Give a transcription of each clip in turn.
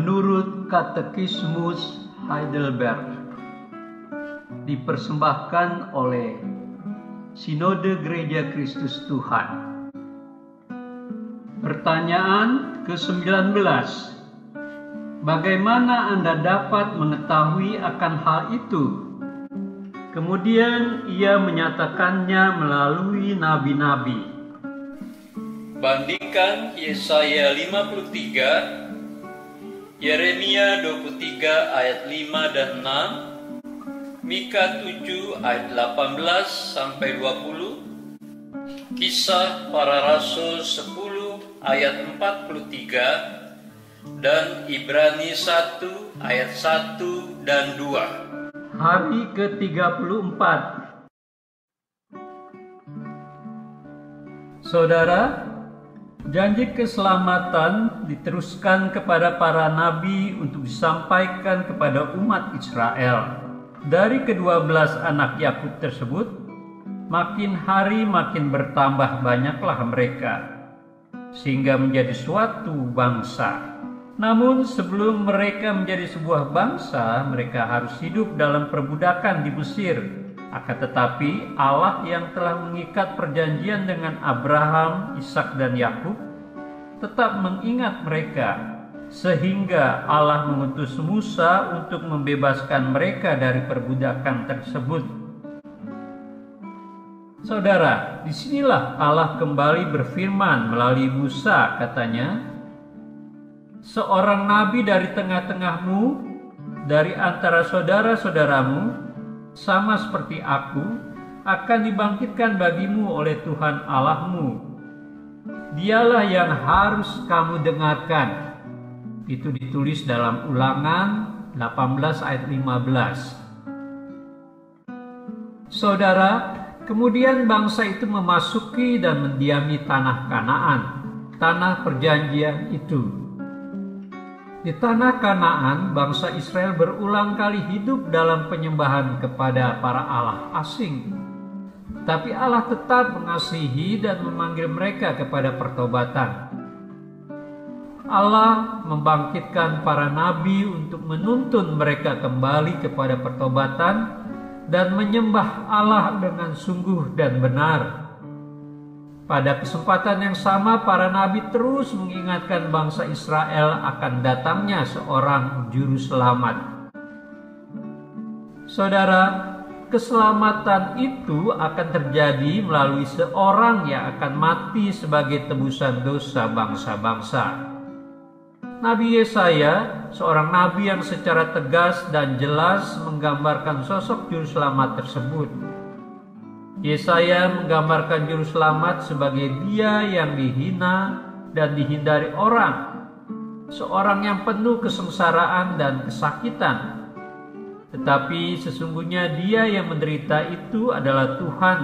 menurut Katekismus Heidelberg, dipersembahkan oleh Sinode Gereja Kristus Tuhan. Pertanyaan ke-19. Bagaimana Anda dapat mengetahui akan hal itu? Kemudian ia menyatakannya melalui nabi-nabi. Bandingkan Yesaya 53, Yeremia 23 ayat 5 dan 6, Mika 7 ayat 18 sampai 20, Kisah Para Rasul 10 ayat 43, dan Ibrani 1 ayat 1 dan 2. Hari ke-34. Saudara, janji keselamatan diteruskan kepada para nabi untuk disampaikan kepada umat Israel. Dari ke-12 anak Yakub tersebut, makin hari makin bertambah banyaklah mereka, sehingga menjadi suatu bangsa. Namun sebelum mereka menjadi sebuah bangsa, mereka harus hidup dalam perbudakan di Mesir. Akan tetapi Allah yang telah mengikat perjanjian dengan Abraham, Ishak dan Yakub tetap mengingat mereka, sehingga Allah mengutus Musa untuk membebaskan mereka dari perbudakan tersebut. Saudara, disinilah Allah kembali berfirman melalui Musa, katanya, seorang nabi dari tengah-tengahmu, dari antara saudara-saudaramu, sama seperti aku, akan dibangkitkan bagimu oleh Tuhan Allahmu. Dialah yang harus kamu dengarkan. Itu ditulis dalam Ulangan 18 ayat 15. Saudara, kemudian bangsa itu memasuki dan mendiami tanah Kanaan, tanah perjanjian itu. Di tanah Kanaan, bangsa Israel berulang kali hidup dalam penyembahan kepada para allah asing. Tapi Allah tetap mengasihi dan memanggil mereka kepada pertobatan. Allah membangkitkan para nabi untuk menuntun mereka kembali kepada pertobatan dan menyembah Allah dengan sungguh dan benar. Pada kesempatan yang sama, para nabi terus mengingatkan bangsa Israel akan datangnya seorang juru selamat. Saudara, keselamatan itu akan terjadi melalui seorang yang akan mati sebagai tebusan dosa bangsa-bangsa. Nabi Yesaya, seorang nabi yang secara tegas dan jelas menggambarkan sosok juru selamat tersebut. Yesaya menggambarkan juru selamat sebagai dia yang dihina dan dihindari orang, seorang yang penuh kesengsaraan dan kesakitan. Tetapi sesungguhnya dia yang menderita itu adalah Tuhan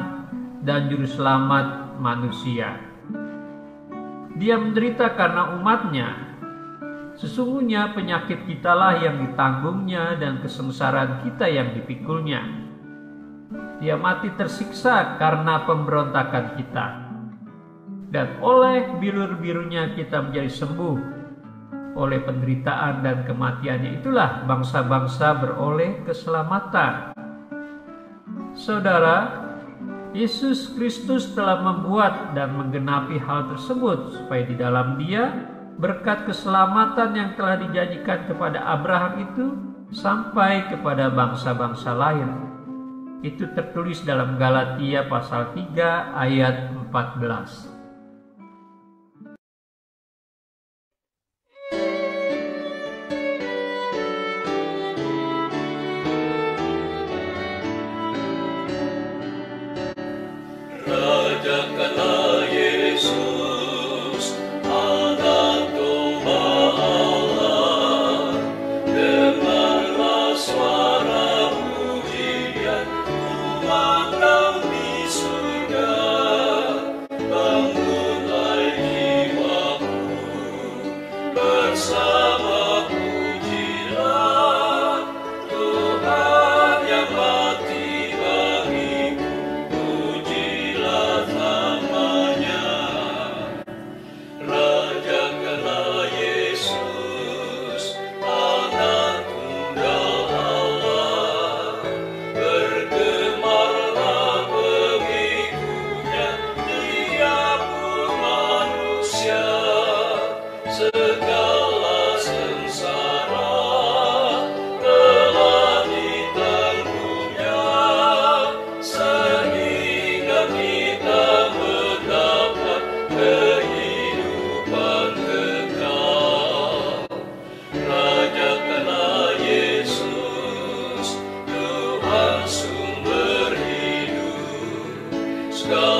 dan juru selamat manusia. Dia menderita karena umatnya. Sesungguhnya penyakit kitalah yang ditanggungnya dan kesengsaraan kita yang dipikulnya. Dia mati tersiksa karena pemberontakan kita, dan oleh bilur-birunya kita menjadi sembuh. Oleh penderitaan dan kematiannya itulah bangsa-bangsa beroleh keselamatan. Saudara, Yesus Kristus telah membuat dan menggenapi hal tersebut, supaya di dalam Dia berkat keselamatan yang telah dijanjikan kepada Abraham itu sampai kepada bangsa-bangsa lain. Itu tertulis dalam Galatia pasal 3 ayat 14. Rajakanlah Yesus, anak domba Allah, dengarlah suara pujian umat di surga. segala